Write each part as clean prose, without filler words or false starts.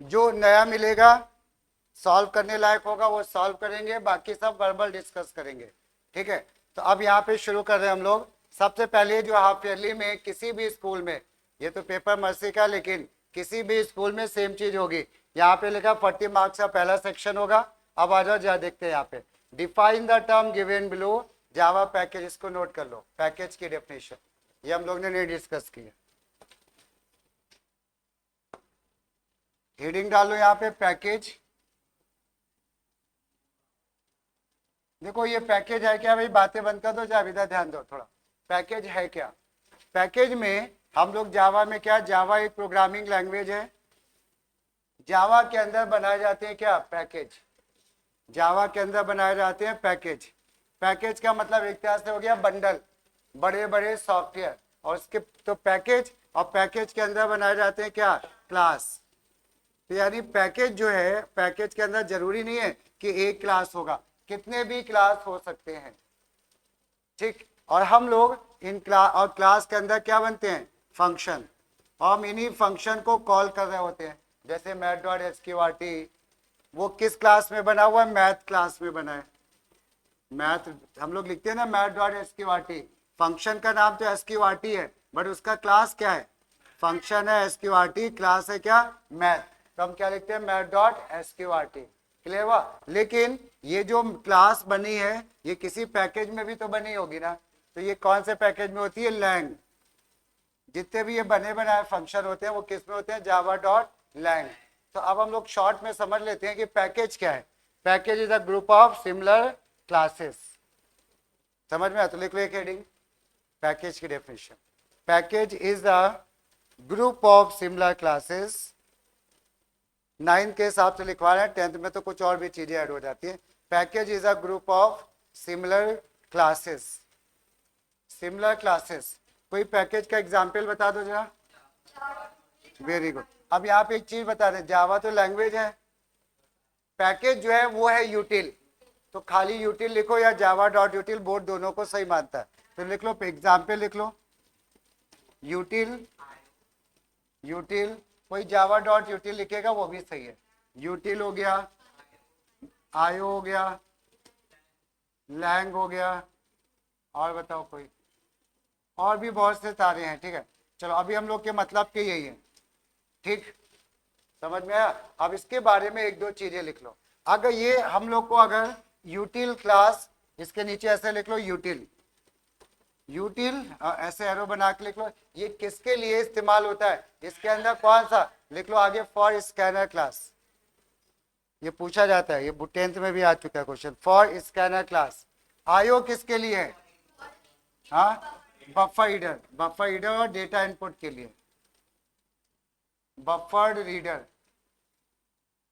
जो नया मिलेगा सॉल्व करने लायक होगा वो सॉल्व करेंगे, बाकी सब वर्बल डिस्कस करेंगे। ठीक है, तो अब यहाँ पे शुरू कर रहे हैं हम लोग। सबसे पहले जो हाफ ईयरली में किसी भी स्कूल में, ये तो पेपर मर्सी का, लेकिन किसी भी स्कूल में सेम चीज होगी। यहाँ पे लिखा 40 मार्क्स का पहला सेक्शन होगा। अब आ जाओ जरा देखते हैं यहाँ पे, define the term given below Java package. इसको नोट कर लो, पैकेज की डेफिनेशन ये हम लोग ने नहीं डिस्कस की है। हेडिंग डालो यहाँ पे पैकेज। देखो ये पैकेज है क्या भाई, बातें बंद कर दो, जरा इधर ध्यान दो थोड़ा। पैकेज है क्या? पैकेज में हम लोग जावा में क्या, जावा एक प्रोग्रामिंग लैंग्वेज है। जावा के अंदर बनाए जाते हैं क्या, पैकेज। जावा के अंदर बनाए जाते हैं पैकेज। पैकेज का मतलब एक तरह से हो गया बंडल, बड़े बड़े सॉफ्टवेयर। और उसके तो पैकेज, और पैकेज के अंदर बनाए जाते हैं क्या, क्लास। तो यानी पैकेज जो है, पैकेज के अंदर जरूरी नहीं है कि एक क्लास होगा, कितने भी क्लास हो सकते हैं। ठीक, और हम लोग इन क्लास और क्लास के अंदर क्या बनते हैं, फंक्शन। और हम इन्हीं फंक्शन को कॉल कर रहे होते हैं। जैसे मैथ डॉट एसक्यूआरटी, वो किस क्लास में बना हुआ है, मैथ क्लास में बना है। मैथ हम लोग लिखते हैं ना, मैथ डॉट एसक्यूआरटी। फंक्शन का नाम तो एसक्यूआरटी है, बट उसका क्लास क्या है, फंक्शन है एसक्यूआरटी, क्लास है क्या, मैथ। तो हम क्या लिखते हैं, मैथ डॉट एसक्यूआरटी। क्लियर हुआ? लेकिन ये जो क्लास बनी है ये किसी पैकेज में भी तो बनी होगी ना। तो ये कौन से पैकेज में होती है, लैंग। जितने भी ये बने बनाए फंक्शन होते हैं वो किस में होते हैं, जावा डॉट लैंग। तो अब हम लोग शॉर्ट में समझ लेते हैं कि पैकेज क्या है। Package is a group of similar classes. समझ में आया तो लिख लो एक हेडिंग, पैकेज की definition. Package is a group of similar classes. 9th के हिसाब से लिखवा रहे हैं, 10th में तो कुछ और भी चीजें ऐड हो जाती है। Package is a group of similar classes. Similar classes, कोई पैकेज का एग्जाम्पल बता दो जरा। Very good. अब यहाँ पे एक चीज बता दें, जावा तो लैंग्वेज है, पैकेज जो है वो है यूटिल। तो खाली यूटिल लिखो या जावा डॉट यूटिल, बोर्ड दोनों को सही मानता है। तो लिख लो एग्जाम्पल, लिख लो यूटिल। यूटिल, कोई जावा डॉट यूटिल लिखेगा वो भी सही है। यूटिल हो गया, आयो हो गया, लैंग हो गया, और बताओ कोई, और भी बहुत से सारे हैं। ठीक है, चलो अभी हम लोग के मतलब के यही है। ठीक, समझ में आया? अब इसके बारे में एक दो चीजें लिख लो। अगर ये हम लोग को, अगर यूटिल क्लास, इसके नीचे ऐसे लिख लो यूटिल। यूटिल ऐसे एरो बना के लिख लो, ये किसके लिए इस्तेमाल होता है, इसके अंदर कौन सा, लिख लो आगे फॉर स्कैनर क्लास। ये पूछा जाता है, ये 10th में भी आ चुका है क्वेश्चन, फॉर स्कैनर क्लास। आयो किसके लिए है, हाँ, बफर रीडर, बफर रीडर और डेटा इनपुट के लिए, buffered reader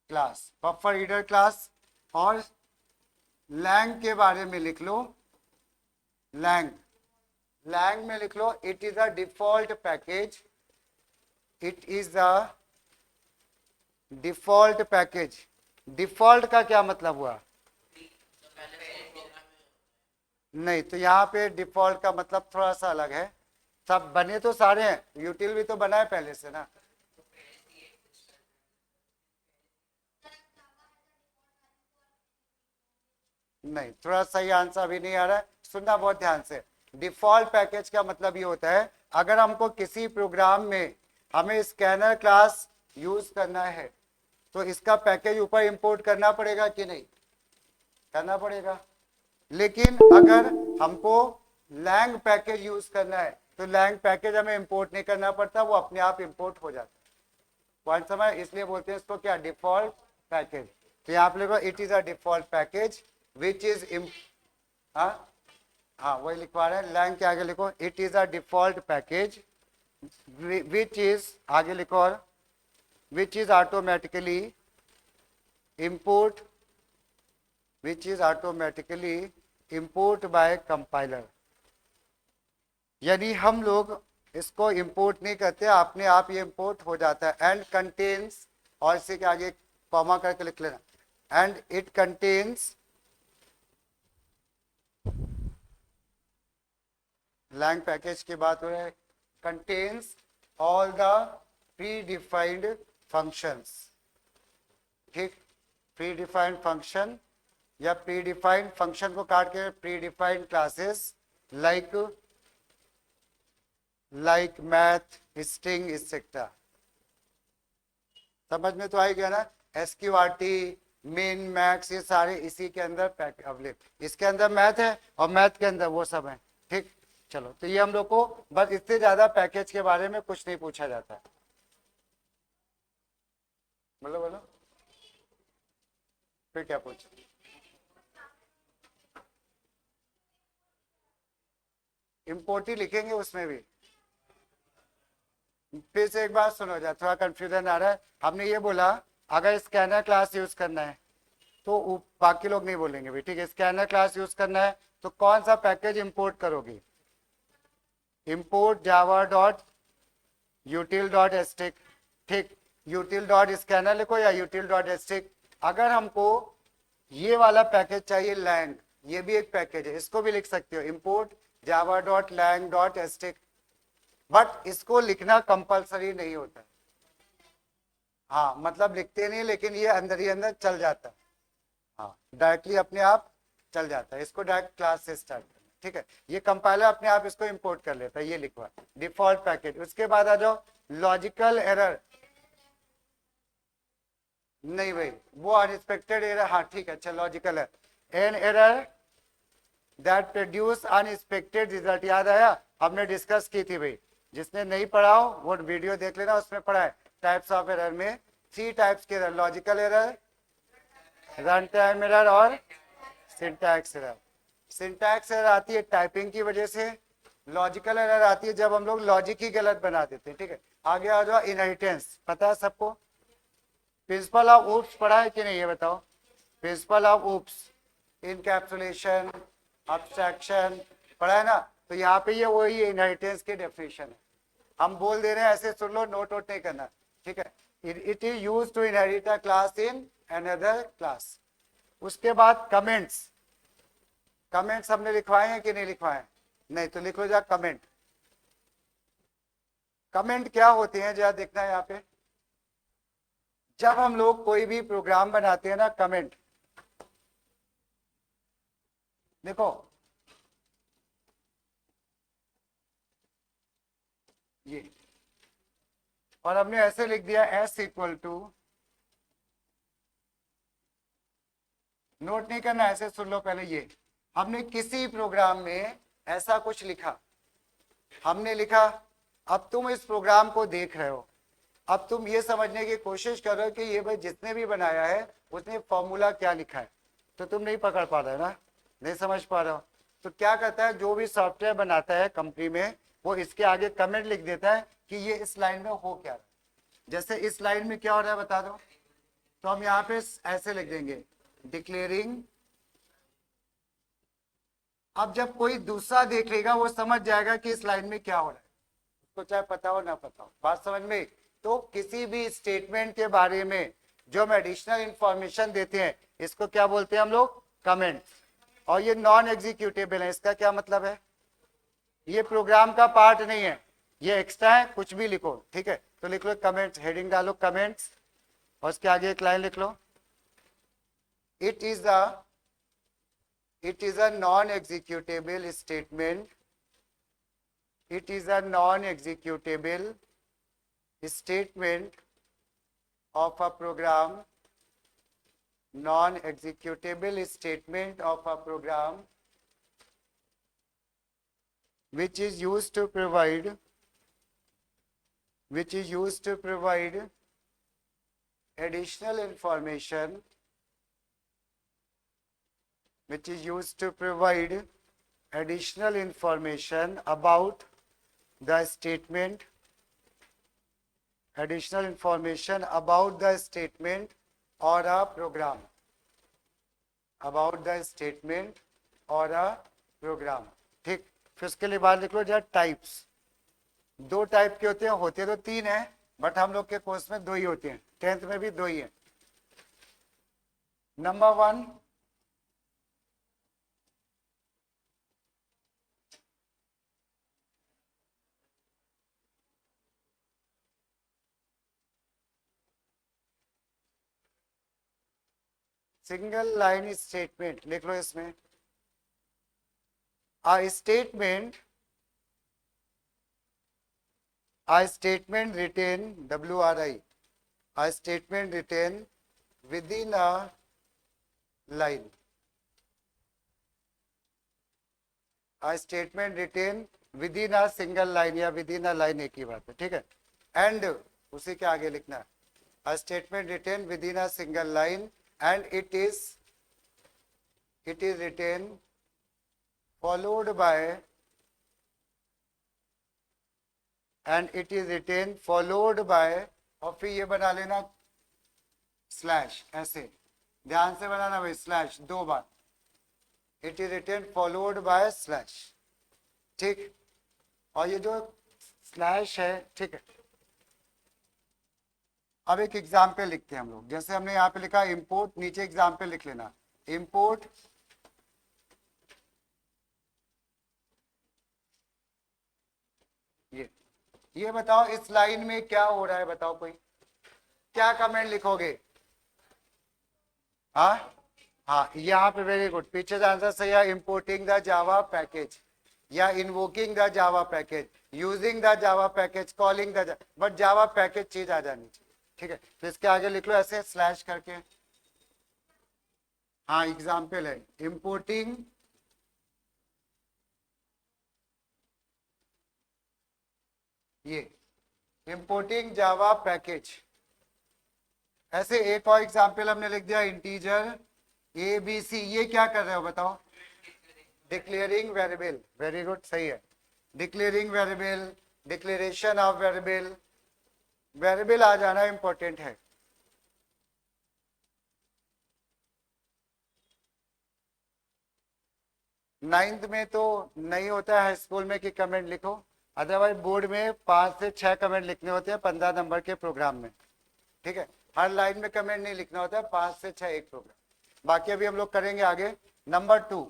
class, buffer reader class. और लैंग के बारे में लिख लो, लैंग। लैंग में लिख लो it is a default package, it is a default package. Default का क्या मतलब हुआ, नहीं तो यहाँ पे डिफॉल्ट का मतलब थोड़ा सा अलग है। सब बने तो सारे हैं, यूटिल भी तो बना है पहले से ना। नहीं, थोड़ा सही आंसर अभी नहीं आ रहा है, सुनना बहुत ध्यान से। डिफॉल्ट पैकेज का मतलब ये होता है, अगर हमको किसी प्रोग्राम में हमें स्कैनर क्लास यूज करना है तो इसका पैकेज ऊपर इंपोर्ट करना पड़ेगा कि नहीं, करना पड़ेगा। लेकिन अगर हमको लैंग पैकेज यूज करना है तो लैंग पैकेज हमें इंपोर्ट नहीं करना पड़ता, वो अपने आप इंपोर्ट हो जाता है। पॉइंट समझ, इसलिए बोलते हैं इसको क्या, डिफॉल्ट पैकेज। तो यहाँ पे लिखो it is a default package which is, हाँ हाँ वही लिखवा रहे हैं, लैंग के आगे लिखो it is a default package which is, आगे लिखो और which is automatically import, which is automatically import by compiler। यानी हम लोग इसको इंपोर्ट नहीं करते, अपने आप ये इंपोर्ट हो जाता है। एंड कंटेन्स, और इसी के आगे कॉमा करके लिख लेना, and it contains, lang package की बात हो रहा है, contains all the predefined functions. ठीक, प्री डिफाइंड फंक्शन या प्री डिफाइंड फंक्शन को काट के predefined classes like math, string etcetera. समझ में तो आई गया ना। SQRT, मिन, मैक्स, ये सारे इसी के अंदर अवेलेबल, इसके अंदर मैथ है और मैथ के अंदर वो सब है। ठीक, चलो तो ये हम लोग को बस इससे ज्यादा पैकेज के बारे में कुछ नहीं पूछा जाता है। बोलो बोलो, फिर क्या पूछ। इम्पोर्ट ही लिखेंगे उसमें भी। फिर से एक बार सुनो, जा थोड़ा कंफ्यूजन आ रहा है। हमने ये बोला अगर स्कैनर क्लास यूज करना है तो बाकी लोग नहीं बोलेंगे भी, ठीक है। स्कैनर क्लास यूज करना है तो कौन सा पैकेज इंपोर्ट करोगी? Import Java dot यूटिल dot asterisk. ठीक, यूटिल डॉट स्कैनर लिखो या यूटिल डॉट एस्टिक। अगर हमको ये वाला पैकेज चाहिए लैंग, ये भी एक पैकेज है, इसको भी लिख सकते हो import Java dot lang dot asterisk. But इसको लिखना कंपलसरी नहीं होता। हाँ मतलब लिखते नहीं, लेकिन ये अंदर ही अंदर चल जाता है। हाँ डायरेक्टली अपने आप चल जाता है, इसको डायरेक्ट क्लास से स्टार्ट करना। ठीक है, ये कंपाइलर अपने आप इसको इंपोर्ट कर लेता है, ये लिखवा डिफॉल्ट पैकेज। उसके बाद आ जाओ लॉजिकल एरर। नहीं भाई, वो अनएक्सपेक्टेड एरर, हाँ ठीक है, अच्छा लॉजिकल है। An error that produce unexpected result, याद आया? हमने डिस्कस की थी भाई, जिसने नहीं पढ़ा हो वो वीडियो देख लेना, उसमें पढ़ा है। टाइप्स ऑफ एरर में 3 टाइप्स के error, logical error, run time error और सिंटैक्स एरर। सिंटैक्स एरर आती है टाइपिंग की वजह से, लॉजिकल एरर आती है जब हम लोग लॉजिक ही गलत बना देते हैं। ठीक है, आगे आ जाओ इनहेरिटेंस, पता है सबको? प्रिंसिपल ऑफ ऊप्स पढ़ा है कि नहीं ये बताओ? Principle of oops, encapsulation, abstraction, पढ़ा है ना? तो यहाँ पे ये वही इनहेरिटेंस की डेफिनेशन है। हम बोल दे रहे हैं, ऐसे सुन लो, नोट वोट नहीं करना। ठीक है, it is use to inherit a class in another class. उसके बाद कमेंट्स, कमेंट्स हमने लिखवाए हैं कि नहीं लिखवाए? नहीं तो लिखो जा कमेंट। कमेंट क्या होते हैं जरा देखना है यहाँ पे। जब हम लोग कोई भी प्रोग्राम बनाते हैं ना, कमेंट देखो, ये और हमने ऐसे लिख दिया एस इक्वल टू, नोट नहीं करना, ऐसे सुन लो पहले। ये हमने किसी प्रोग्राम में ऐसा कुछ लिखा, हमने लिखा, अब तुम इस प्रोग्राम को देख रहे हो, अब तुम ये समझने की कोशिश कर रहे हो कि ये भाई जिसने भी बनाया है उसने फॉर्मूला क्या लिखा है, तो तुम नहीं पकड़ पा रहे हो ना, नहीं समझ पा रहे हो। तो क्या करता है, जो भी सॉफ्टवेयर बनाता है कंपनी में, वो इसके आगे कमेंट लिख देता है कि ये इस लाइन में हो क्या रहा है। जैसे इस लाइन में क्या हो रहा है बता दो, तो हम यहाँ पे ऐसे लिख देंगे डिक्लेयरिंग। अब जब कोई दूसरा देख लेगा वो समझ जाएगा कि इस लाइन में क्या हो रहा है, उसको चाहे पता हो ना पता हो। बात समझ में? तो किसी भी स्टेटमेंट के बारे में जो हम एडिशनल इंफॉर्मेशन देते हैं, इसको क्या बोलते हैं हम लोग? कमेंट। और ये नॉन एग्जीक्यूटेबल है, इसका क्या मतलब है? ये प्रोग्राम का पार्ट नहीं है, ये एक्स्ट्रा है, कुछ भी लिखो। ठीक है, तो लिख लो कमेंट्स, हेडिंग डालो कमेंट्स, और उसके आगे एक लाइन लिख लो, it is a non executable statement, it is a non-executable statement of a program, non-executable statement of a program which is used to provide additional information, about the statement, or a program, ठीक। फिर उसके लिए बाहर लिख लो जरा types. 2 type के होते तो 3 है, बट हम लोग के कोर्स में 2 ही होते हैं, 10th में भी 2 ही है। नंबर 1, सिंगल लाइन स्टेटमेंट लिख लो इसमें। a statement written WRI, a statement written within a line, a statement written within a single line या within a line एक ही बात है, ठीक है। and उसी के आगे लिखना है a statement written within a single line and it is written followed by और फिर ये बना लेना स्लैश, ऐसे ध्यान से बनाना भाई, स्लैश 2 बार, it is written followed by slash, ठीक। और ये जो स्लैश है, ठीक है। अब एक एग्जाम्पल लिखते हैं हम लोग, जैसे हमने यहाँ पे लिखा इंपोर्ट, नीचे एग्जाम्पल लिख लेना, इंपोर्ट ये बताओ इस लाइन में क्या हो रहा है, बताओ कोई क्या कमेंट लिखोगे? हाँ यहाँ पे वेरी गुड, पीछे आंसर सही है, इंपोर्टिंग द जावा पैकेज या invoking the Java package, using the Java package, calling the, but Java package चीज आ जानी चाहिए, ठीक है। तो इसके आगे लिख लो ऐसे स्लैश करके। हाँ एग्जाम्पल है इंपोर्टिंग ये इंपोर्टिंग जावा पैकेज, ऐसे एक और एग्जाम्पल हमने लिख दिया इंटीजर ABC, ये क्या कर रहे हो बताओ? डिक्लेयरिंग वेरिएबल, वेरी गुड, सही है, declaring variable, declaration of variable, variable आ जाना इंपॉर्टेंट है। नाइन्थ में तो नहीं होता है स्कूल में कि कमेंट लिखो, अदरवाइज बोर्ड में 5 से 6 कमेंट लिखने होते हैं 15 नंबर के प्रोग्राम में, ठीक है। हर लाइन में कमेंट नहीं लिखना होता है, 5 से 6 एक प्रोग्राम। बाकी अभी हम लोग करेंगे आगे। नंबर 2,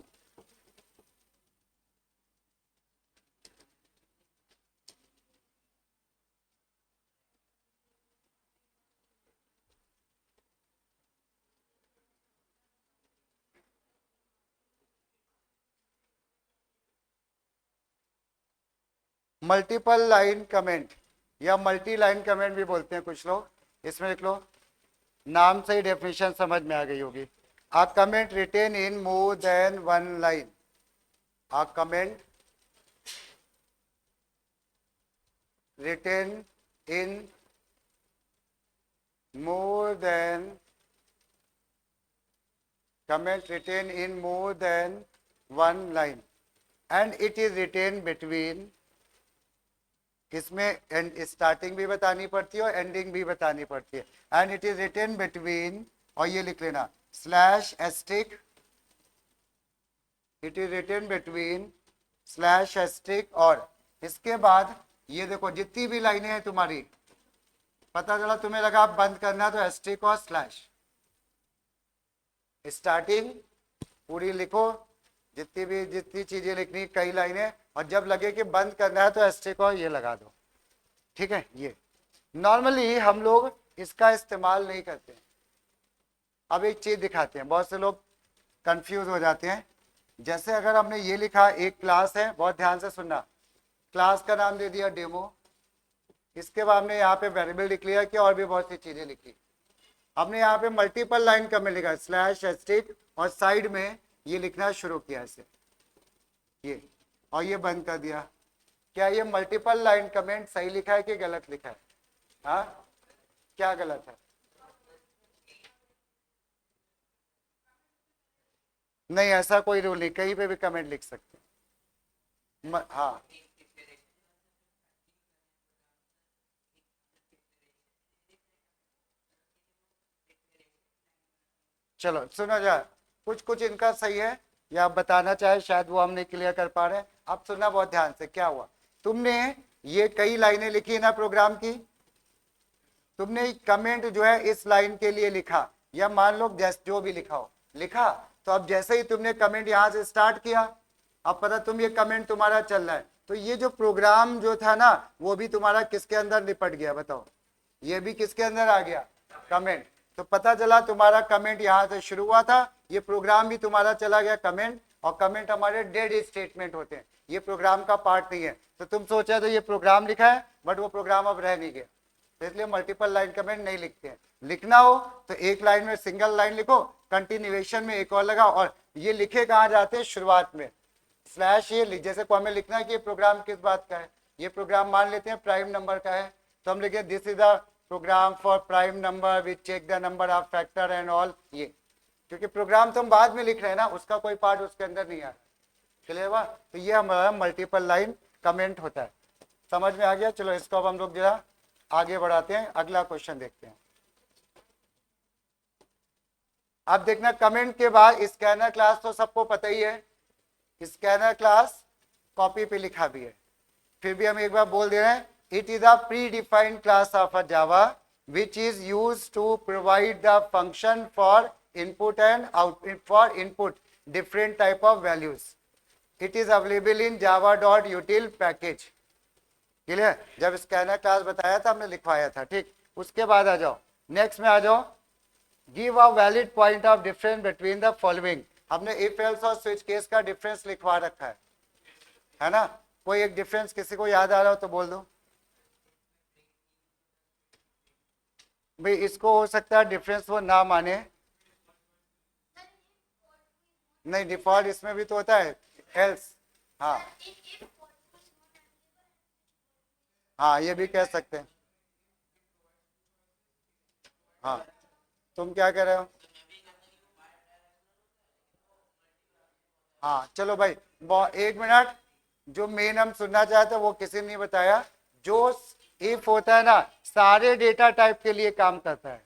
मल्टीपल लाइन कमेंट या मल्टी लाइन कमेंट भी बोलते हैं कुछ लोग। इसमें लिख लो, नाम से ही डेफिनेशन समझ में आ गई होगी। A comment written in more than one line, a comment written in more than, comment written in more than one line and it is written between, इसमें एंड स्टार्टिंग भी बतानी पड़ती है और एंडिंग भी बतानी पड़ती है, and it is written between, और ये लिख लेना slash asterisk, it is written between slash asterisk, और इसके बाद ये देखो जितनी भी लाइनें हैं तुम्हारी, पता चला तुम्हें लगा आप बंद करना तो एस्टिक और स्लैश, स्टार्टिंग पूरी लिखो, जितनी चीजें लिखनी, कई लाइनें, और जब लगे कि बंद करना है तो एस्टेक और ये लगा दो, ठीक है। ये नॉर्मली हम लोग इसका इस्तेमाल नहीं करते। अब एक चीज दिखाते हैं, बहुत से लोग कंफ्यूज हो जाते हैं। जैसे अगर हमने ये लिखा, एक क्लास है, बहुत ध्यान से सुनना, क्लास का नाम दे दिया डेमो, इसके बाद हमने यहाँ पे वेरिएबल डिक्लेयर किया और भी बहुत सी चीजें लिखी। हमने यहाँ पे मल्टीपल लाइन कमेंट लिखा स्लैश एस्टिक, और साइड में ये लिखना शुरू किया ऐसे, ये, और ये बंद कर दिया। क्या ये मल्टीपल लाइन कमेंट सही लिखा है कि गलत लिखा है? हाँ क्या गलत है? नहीं, ऐसा कोई रूल नहीं, कहीं पे भी कमेंट लिख सकते। हाँ चलो सुनो जा, कुछ कुछ इनका सही है या आप बताना चाहे, शायद वो हम नहीं क्लियर कर पा रहे। आप सुनना बहुत ध्यान से, क्या हुआ, तुमने ये कई लाइनें लिखी ना प्रोग्राम की, तुमने कमेंट जो है इस लाइन के लिए लिखा, या मान लो जो भी लिखा हो लिखा, तो अब जैसे ही तुमने कमेंट यहां से स्टार्ट किया, अब पता तुम ये कमेंट तुम्हारा चल रहा है, तो ये जो प्रोग्राम जो था ना वो भी तुम्हारा किसके अंदर निपट गया बताओ, ये भी किसके अंदर आ गया, कमेंट। तो पता चला तुम्हारा कमेंट यहाँ से शुरू हुआ था, ये प्रोग्राम भी तुम्हारा चला गया कमेंट, और कमेंट हमारे डेड स्टेटमेंट होते हैं, ये प्रोग्राम का पार्ट नहीं है। तो तुम सोचा तो ये प्रोग्राम लिखा है, बट वो प्रोग्राम अब रह नहीं गया, तो इसलिए मल्टीपल लाइन कमेंट नहीं लिखते हैं। लिखना हो तो एक लाइन में सिंगल लाइन लिखो, कंटिन्यूएशन में एक और लगाओ, और ये लिखे कहाँ जाते हैं, शुरुआत में स्लैश ये, जैसे को हमें लिखना है कि ये प्रोग्राम किस बात का है, ये प्रोग्राम मान लेते हैं प्राइम नंबर का है, तो हम लिखे this is the program for prime number which check the number of factor and all, ये क्योंकि प्रोग्राम तो हम बाद में लिख रहे हैं ना, उसका कोई पार्ट उसके अंदर नहीं आ रहा, चलिए हुआ। तो ये हमारा मल्टीपल लाइन कमेंट होता है, समझ में आ गया। चलो इसको अब हम लोग जरा आगे बढ़ाते हैं, अगला क्वेश्चन देखते हैं। अब देखना कमेंट के बाद स्कैनर क्लास तो सबको पता ही है, स्कैनर क्लास कॉपी पे लिखा भी है, फिर भी हम एक बार बोल दे रहे हैं, it is a predefined class of a Java which is used to provide the function for input and output, for input different type of values. It is available in java.util package. Clear, जब scanner class बताया था हमने लिखवाया था, ठीक। उसके बाद आ जाओ नेक्स्ट में आ जाओ, give a valid point of difference between the following. हमने इफ एल्स और स्विच केस का डिफरेंस लिखवा रखा है ना। कोई एक डिफरेंस किसी को याद आ रहा हो तो बोल दो भाई, इसको हो सकता है डिफरेंस वो ना माने, नहीं डिफॉल्ट इसमें भी तो होता है एल्स, हाँ हाँ ये भी कह सकते हैं। हाँ तुम क्या कह रहे हो, हाँ चलो भाई एक मिनट, जो मेन हम सुनना चाहते हैं वो किसी ने नहीं बताया। जो इफ होता है ना सारे डेटा टाइप के लिए काम करता है,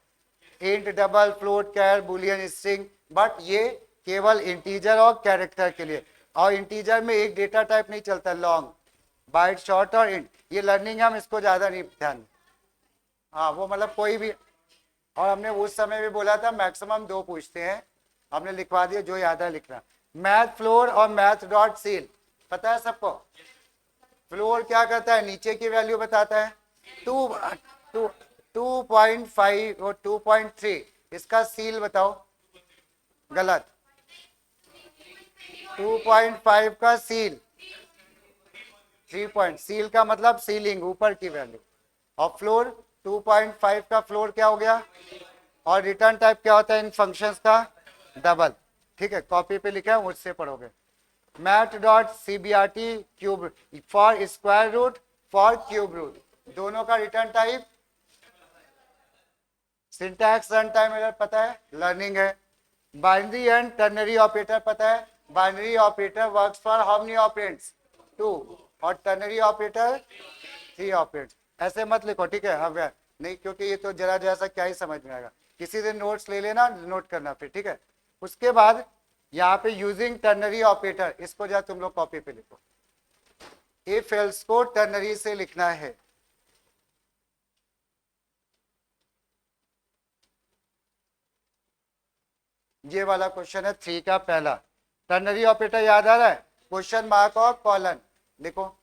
int, double, float, char, boolean, string, but ये केवल इंटीजर और कैरेक्टर के लिए, और इंटीजर में एक डेटा टाइप नहीं चलता, लॉन्ग, बाइट, शॉर्ट और इंट, ये लर्निंग हम इसको ज्यादा नहीं ध्यान। हाँ वो मतलब कोई भी, और हमने उस समय भी बोला था मैक्सिमम 2 पूछते हैं, हमने लिखवा दिया, जो याद है लिखना। मैथ फ्लोर और मैथ डॉट सील, पता है सबको। फ्लोर क्या करता है, नीचे की वैल्यू बताता है, 2.5 और 2.3, इसका सील बताओ, गलत, 2.5 का सील, 3 पॉइंट, सील का मतलब सीलिंग, ऊपर की वैल्यू, और फ्लोर 2.5 का फ्लोर क्या हो गया, और रिटर्न टाइप क्या होता है इन फंक्शंस का, डबल, ठीक है, कॉपी पे लिखा है मुझसे पढ़ोगे। Math dot CBRT cube for square root, for cube root, दोनों का return type, syntax, run time error पता है, लर्निंग है। बाइनरी एंड टर्नरी ऑपरेटर पता है, binary operator works for how many operands, 2, और टर्नरी ऑपरेटर 3 ऑपरेंड्स। ऐसे मत लिखो, ठीक है, अब नहीं, क्योंकि ये तो जरा जैसा क्या ही समझ में आएगा, किसी दिन नोट्स ले लेना, नोट करना फिर, ठीक है। उसके बाद यहाँ पे यूजिंग टर्नरी ऑपरेटर, इसको जा तुम लोग कॉपी पे लिखो, इफ एल्स को टर्नरी से लिखना है। ये वाला क्वेश्चन है 3 का पहला, टर्नरी ऑपरेटर याद आ रहा है, क्वेश्चन मार्क और कॉलन लिखो।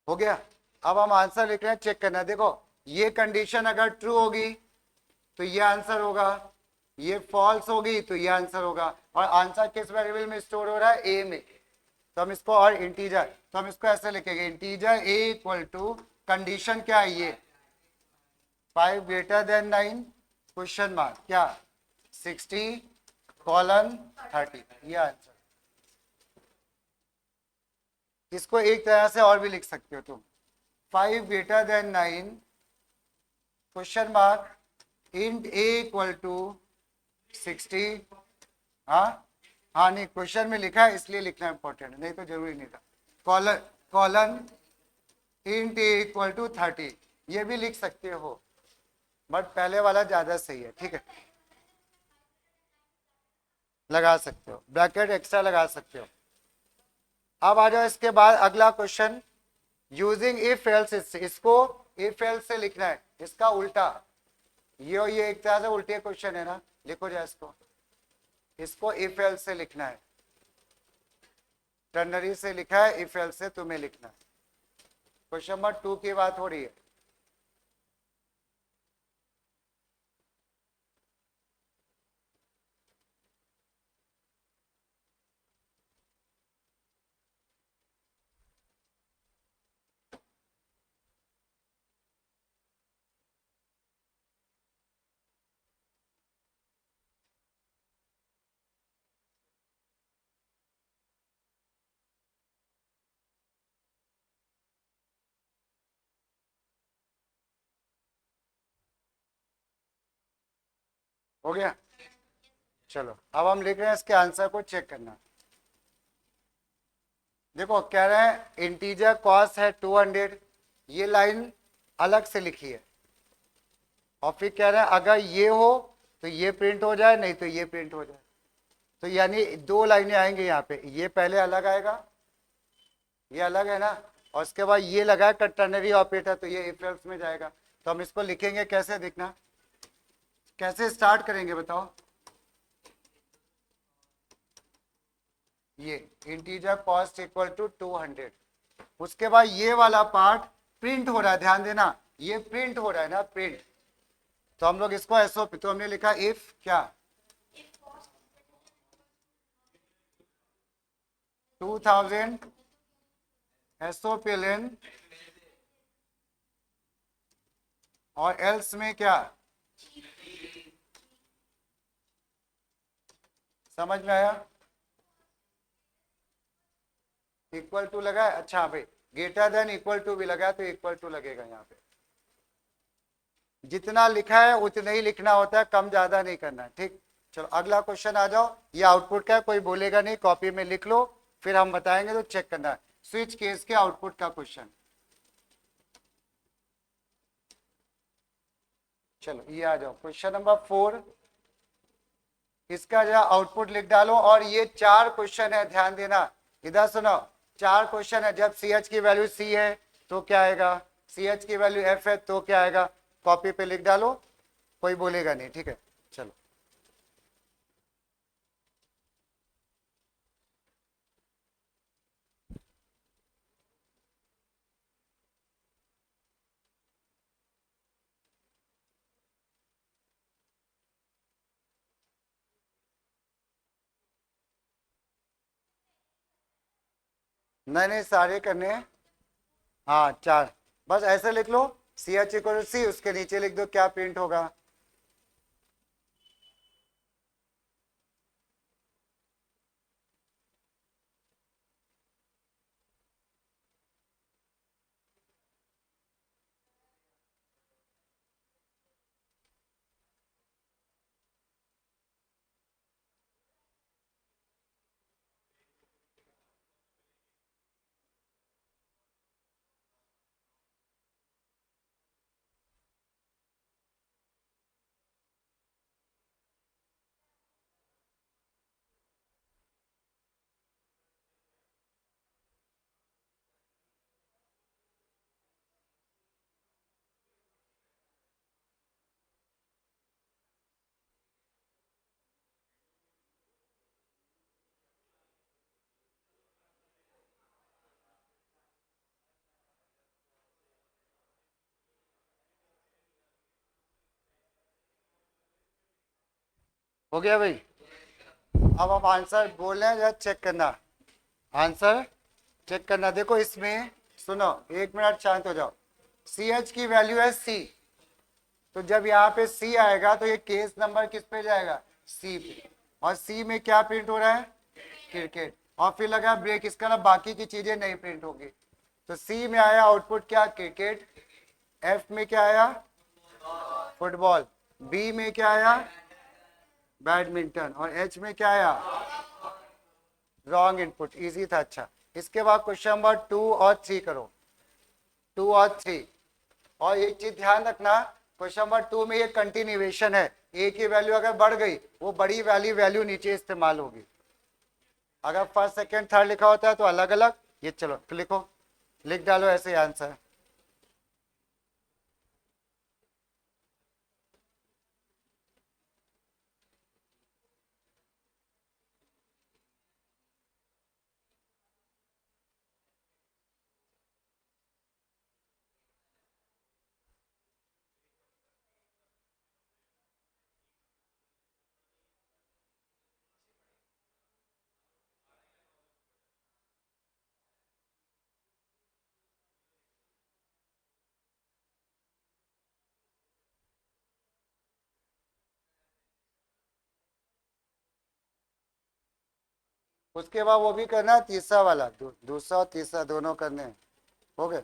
हो गया, अब हम आंसर लिख रहे हैं, चेक करना, देखो ये कंडीशन अगर ट्रू होगी तो ये आंसर होगा, ये फॉल्स होगी तो ये आंसर होगा, और आंसर किस वेरिएबल में स्टोर हो रहा है, ए में, तो हम इसको, और इंटीजर, तो हम इसको ऐसे लिखेंगे, integer a equal to, condition क्या है ये, 5 ग्रेटर देन 9, क्वेश्चन मार्क क्या, 60 कॉलन 30, ये आंसर। इसको एक तरह से और भी लिख सकते हो तुम, 5 greater than 9, question mark, int a equal to 60, हाँ हाँ, नहीं क्वेश्चन में लिखा है इसलिए लिखना इंपॉर्टेंट है, नहीं तो जरूरी नहीं था, colon colon int a equal to 30, ये भी लिख सकते हो, बट पहले वाला ज्यादा सही है, ठीक है। लगा सकते हो, ब्रैकेट एक्स्ट्रा लगा सकते हो। अब आ जाओ इसके बाद अगला क्वेश्चन, यूजिंग इफ एल्स, इसको इफ एल्स से लिखना है, इसका उल्टा। ये एक तरह से उल्टे क्वेश्चन है ना, लिखो जा इसको, इसको इफ एल्स से लिखना है, टर्नरी से लिखा है, इफ एल्स से तुम्हें लिखना है। क्वेश्चन नंबर 2 की बात हो रही है। हो गया, चलो अब हम लिख रहे हैं, इसके आंसर को चेक करना। देखो कह रहे हैं इंटीजर कॉस्ट है 200, ये लाइन अलग से लिखी है, और फिर कह रहे हैं अगर ये हो तो ये प्रिंट हो जाए, नहीं तो ये प्रिंट हो जाए। तो यानी दो लाइनें आएंगी यहाँ पे, ये पहले अलग आएगा, ये अलग है ना, और उसके बाद ये लगा टर्नरी ऑपरेटर, तो ये इफ एल्स में जाएगा। तो हम इसको लिखेंगे कैसे, देखना कैसे स्टार्ट करेंगे बताओ। ये इंटीजर कॉस्ट इक्वल टू 200, उसके बाद ये वाला पार्ट प्रिंट हो रहा है, ध्यान देना ये प्रिंट हो रहा है ना, प्रिंट। तो हम लोग इसको एसओपी, तो हमने लिखा इफ क्या 2000 एसओपीएलएन, और एल्स में क्या, समझ में आया, इक्वल टू लगा है। अच्छा भाई, ग्रेटर देन इक्वल टू भी लगा है, तो इक्वल टू लगेगा यहाँ पे। जितना लिखा है उतना ही लिखना होता है, कम ज्यादा नहीं करना है, ठीक। चलो अगला क्वेश्चन आ जाओ, ये आउटपुट का है, कोई बोलेगा नहीं, कॉपी में लिख लो, फिर हम बताएंगे तो चेक करना है। स्विच केस के आउटपुट का क्वेश्चन, चलो ये आ जाओ क्वेश्चन नंबर 4, इसका जो आउटपुट लिख डालो। और ये 4 क्वेश्चन है, ध्यान देना, इधर सुनो, 4 क्वेश्चन है। जब सी एच की वैल्यू सी है तो क्या आएगा, सी एच की वैल्यू एफ है तो क्या आएगा, कॉपी पे लिख डालो, कोई बोलेगा नहीं, ठीक है। चलो नहीं नहीं, सारे करने हैं, हाँ 4, बस ऐसे लिख लो, सी एच इक्वल सी, उसके नीचे लिख दो क्या प्रिंट होगा। हो गया भाई, अब हम आंसर बोल रहे हैं, जरा चेक करना, आंसर चेक करना। देखो इसमें सुनो, 1 मिनट शांत हो जाओ। सी एच की वैल्यू है सी, तो जब यहाँ पे सी आएगा तो ये केस नंबर किस पे जाएगा, सी पे, और सी में क्या प्रिंट हो रहा है, क्रिकेट, और फिर लगा ब्रेक, इसका ना बाकी की चीजें नहीं प्रिंट होगी। तो सी में आया आउटपुट क्या, क्रिकेट, एफ में क्या आया, फुटबॉल, बी में क्या आया, बैडमिंटन, और एच में क्या आया, रॉन्ग इनपुट। इजी था, अच्छा। इसके बाद क्वेश्चन नंबर 2 और 3 करो, 2 और 3। और एक चीज ध्यान रखना, क्वेश्चन नंबर 2 में ये कंटिन्यूएशन है, ए की वैल्यू अगर बढ़ गई वो बड़ी वाली वैल्यू नीचे इस्तेमाल होगी। अगर फर्स्ट सेकंड थर्ड लिखा होता है तो अलग अलग, ये चलो तो लिखो, लिख डालो ऐसे आंसर। उसके बाद वो भी करना है तीसरा वाला, दूसरा और तीसरा दोनों करने हैं। हो गए?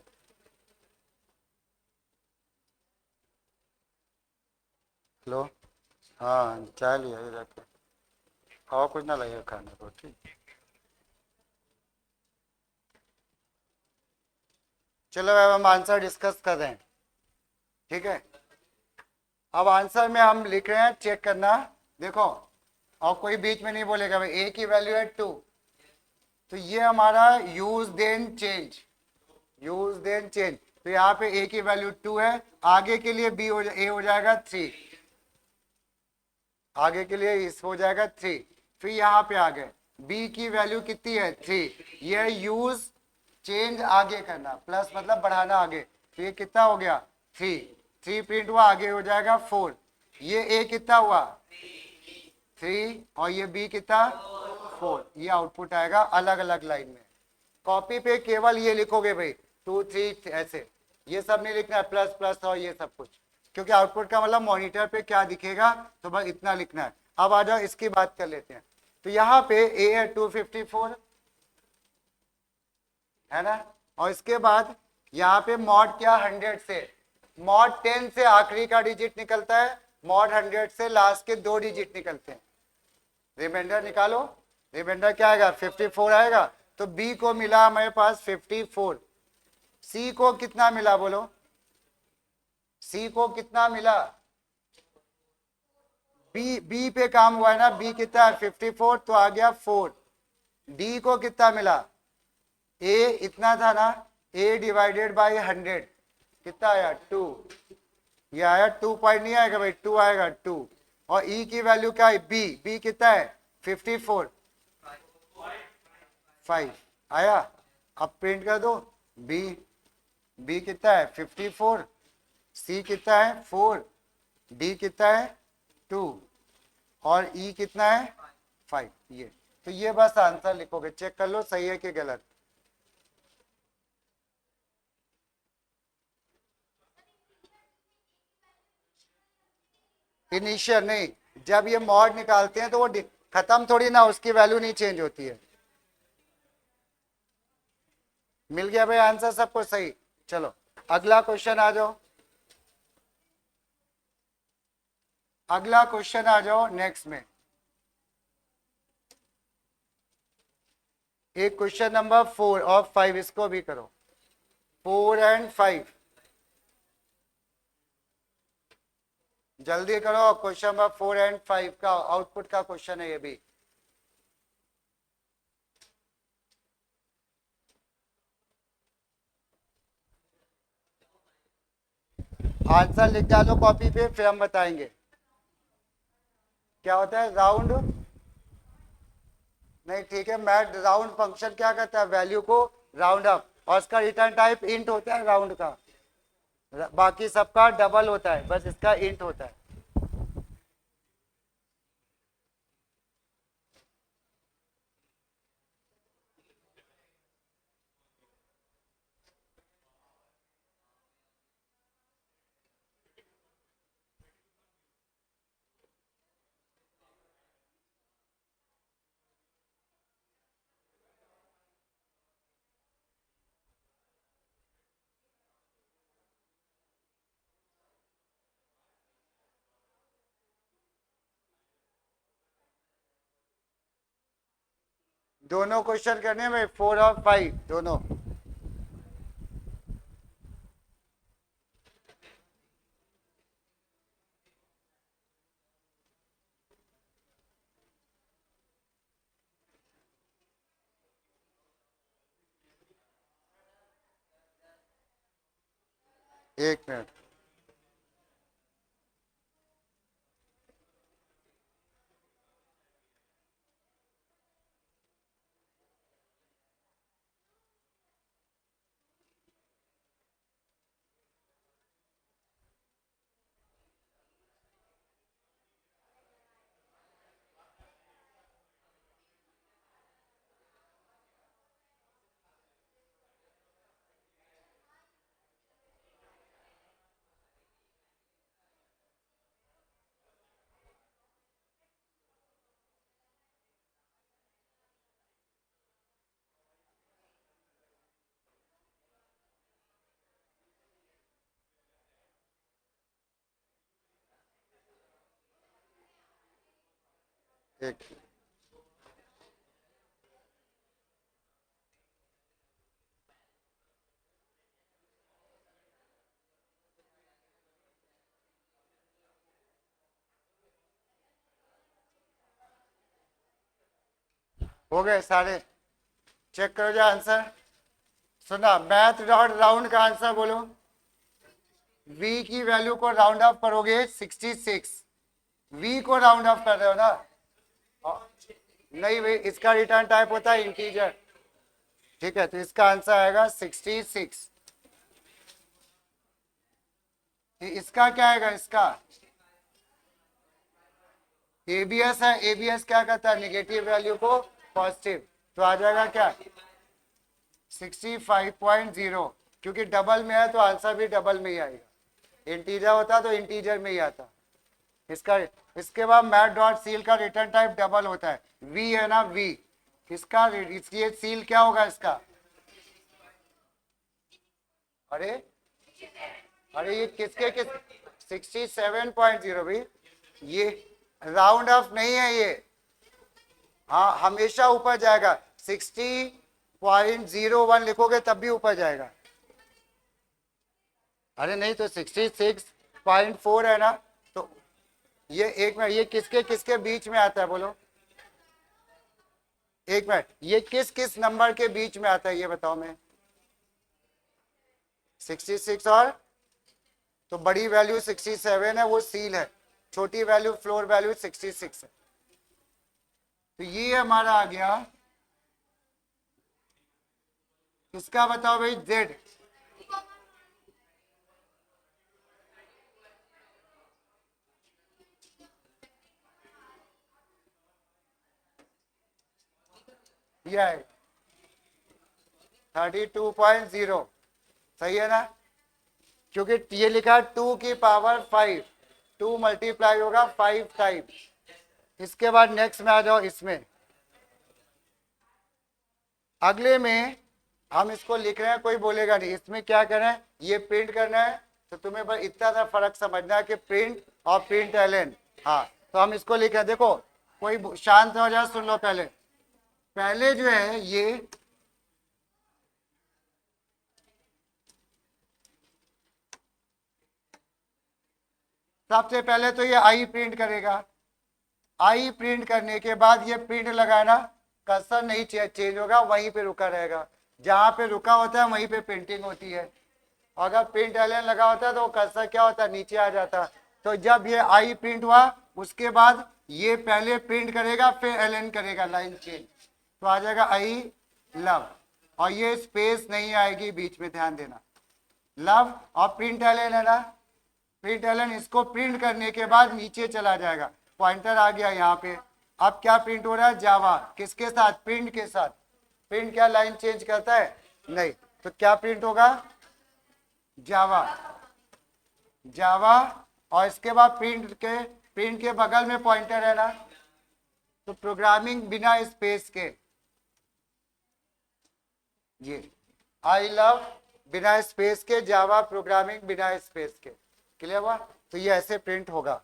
लो, हाँ चाय लिया ये रख, और कुछ ना लगेगा खाने को, ठीक। चलो अब हम आंसर डिस्कस कर रहे हैं, ठीक है। अब आंसर में हम लिख रहे हैं, चेक करना, देखो, और कोई बीच में नहीं बोलेगा भाई ए की वैल्यू है 2, तो ये हमारा use then change, use then change, तो यहाँ पे ए की वैल्यू 2 है, आगे के लिए बी ए हो जाएगा 3, आगे के लिए इस हो जाएगा 3, फिर यहाँ पे आ गए बी की वैल्यू कितनी है 3, ये यूज चेंज आगे करना, प्लस मतलब बढ़ाना आगे, तो ये कितना हो गया 3, 3 प्रिंट हुआ, आगे हो जाएगा 4, ये ए कितना हुआ 3 और ये बी कितना 4, ये आउटपुट आएगा अलग अलग लाइन में। कॉपी पे केवल ये लिखोगे भाई 2 3 ऐसे, ये सब नहीं लिखना है, प्लस प्लस और ये सब कुछ, क्योंकि आउटपुट का मतलब मॉनिटर पे क्या दिखेगा, तो बस इतना लिखना है। अब आ जाओ इसकी बात कर लेते हैं, तो यहाँ पे ए है 254 है ना, और इसके बाद यहाँ पे मॉड क्या 100 से, मॉड 10 से आखिरी का डिजिट निकलता है, मॉड 100 से लास्ट के 2 डिजिट निकलते हैं। रिमाइंडर निकालो, रिमाइंडर क्या आएगा 54 आएगा, तो बी को मिला हमारे पास 54, सी को कितना मिला बोलो, सी को कितना मिला, बी पे काम हुआ है ना, बी कितना है 54, तो आ गया 4, डी को कितना मिला, ए इतना था ना, ए डिवाइडेड बाई 100 कितना आया 2, ये आया 2 पॉइंट नहीं आएगा भाई, 2 आएगा 2, और ई की वैल्यू क्या है बी, बी कितना है 54 5 आया, अब प्रिंट कर दो बी, बी कितना है 54, सी कितना है 4, डी कितना है 2 और ई कितना है 5, ये तो ये बस आंसर लिखोगे, चेक कर लो सही है कि गलत। इनिशियल नहीं, जब ये मॉड निकालते हैं तो वो खत्म थोड़ी ना, उसकी वैल्यू नहीं चेंज होती है। मिल गया भाई आंसर सबको सही। चलो अगला क्वेश्चन आ जाओ, अगला क्वेश्चन आ जाओ नेक्स्ट में, एक क्वेश्चन नंबर 4 और 5 इसको भी करो, 4 एंड 5 जल्दी करो, क्वेश्चन नंबर 4 एंड 5 का आउटपुट का क्वेश्चन है ये भी। आंसर लिख डालो कॉपी पे, फिर हम बताएंगे क्या होता है राउंड, नहीं ठीक है, मैथ राउंड फंक्शन क्या करता है, वैल्यू को राउंड अप, और इसका रिटर्न टाइप इंट होता है राउंड का, बाकी सबका डबल होता है, बस इसका इंट होता है। दोनों क्वेश्चन करने में 4 और 5 दोनों, एक मिनट। एक हो गए सारे? चेक करो जो आंसर। सुना, मैथ डॉट राउंड का आंसर बोलो। v की वैल्यू को राउंड ऑफ करोगे 66। v को राउंड ऑफ कर रहे हो ना? नहीं भाई, इसका रिटर्न टाइप होता है इंटीजर। ठीक है, तो इसका आंसर आएगा 66। इसका क्या आएगा? इसका एबीएस है। एबीएस क्या करता है? निगेटिव वैल्यू को पॉजिटिव। तो आ जाएगा क्या? 65.0। क्योंकि डबल में है तो आंसर भी डबल में ही आएगा। इंटीजर होता तो इंटीजर में ही आता इसका। इसके बाद मैथ डॉट सील का रिटर्न टाइप डबल होता है। वी है ना, वी। इसका इसलिए सील क्या होगा इसका? अरे अरे ये किसके किस 67.0 भाई। ये राउंड ऑफ नहीं है ये। हाँ, हमेशा ऊपर जाएगा। 60.01 लिखोगे तब भी ऊपर जाएगा। अरे नहीं तो 66.4 है ना। तो ये एक मिनट, ये किसके किसके बीच में आता है बोलो? एक मिनट, ये किस किस नंबर के बीच में आता है ये बताओ। मैं 66 और तो बड़ी वैल्यू 67 है, वो सील है। छोटी वैल्यू फ्लोर वैल्यू 66 है। तो ये हमारा आ गया। किसका बताओ भाई? जेड। ये है 32.0। सही है ना? क्योंकि ये लिखा है 2 की पावर 5। 2 मल्टीप्लाई होगा 5 टाइम। इसके बाद नेक्स्ट में आ जाओ। इसमें अगले में हम इसको लिख रहे हैं, कोई बोलेगा नहीं। इसमें क्या करना है? ये प्रिंट करना है। तो तुम्हें बस इतना सा फर्क समझना है कि प्रिंट और प्रिंट एलन। हाँ, तो हम इसको लिख रहे हैं। देखो, कोई शांत हो जाए, सुन लो। पहले पहले जो है ये सबसे पहले तो ये आई प्रिंट करेगा। आई प्रिंट करने के बाद ये प्रिंट लगाना। कर्सर नहीं चेंज होगा, वहीं पे रुका रहेगा। जहां पे रुका होता है वहीं पे प्रिंटिंग होती है। अगर प्रिंट एलन लगा होता है तो कर्सर क्या होता है? नीचे आ जाता। तो जब ये आई प्रिंट हुआ, उसके बाद ये पहले प्रिंट करेगा फिर एलन करेगा, लाइन चेंज। तो आ जाएगा आई लव। और ये स्पेस नहीं आएगी बीच में, ध्यान देना। लव और प्रिंट एलन है ना। प्रिंट एलन इसको प्रिंट करने के बाद नीचे चला जाएगा। पॉइंटर आ गया यहाँ पे। अब क्या प्रिंट हो रहा है? जावा। किसके साथ? प्रिंट के साथ। प्रिंट क्या लाइन चेंज करता है? नहीं। तो क्या प्रिंट होगा? जावा। जावा। और इसके बाद प्रिंट के बगल में पॉइंटर है ना। तो प्रोग्रामिंग बिना स्पेस के, ये आई लव बिना स्पेस के, जावा प्रोग्रामिंग बिना स्पेस के। क्लियर हुआ? तो ये ऐसे प्रिंट होगा।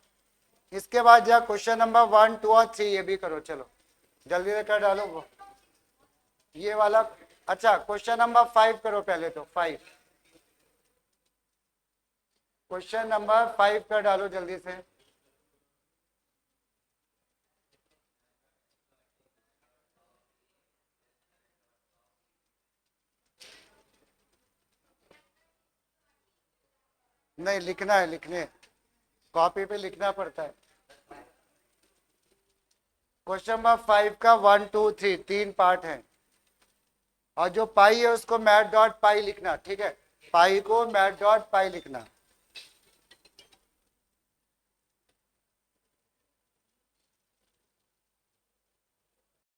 इसके बाद जा क्वेश्चन नंबर 1, 2 और 3 ये भी करो। चलो जल्दी से कर डालो वो ये वाला। अच्छा, क्वेश्चन नंबर 5 करो पहले। तो 5, क्वेश्चन नंबर 5 कर डालो जल्दी से। नहीं लिखना है, लिखने कॉपी पे लिखना पड़ता है। क्वेश्चन नंबर 5 का 1 2 3 3 पार्ट है, और जो पाई है उसको मैट डॉट पाई लिखना, ठीक है, पाई को मैट डॉट पाई लिखना।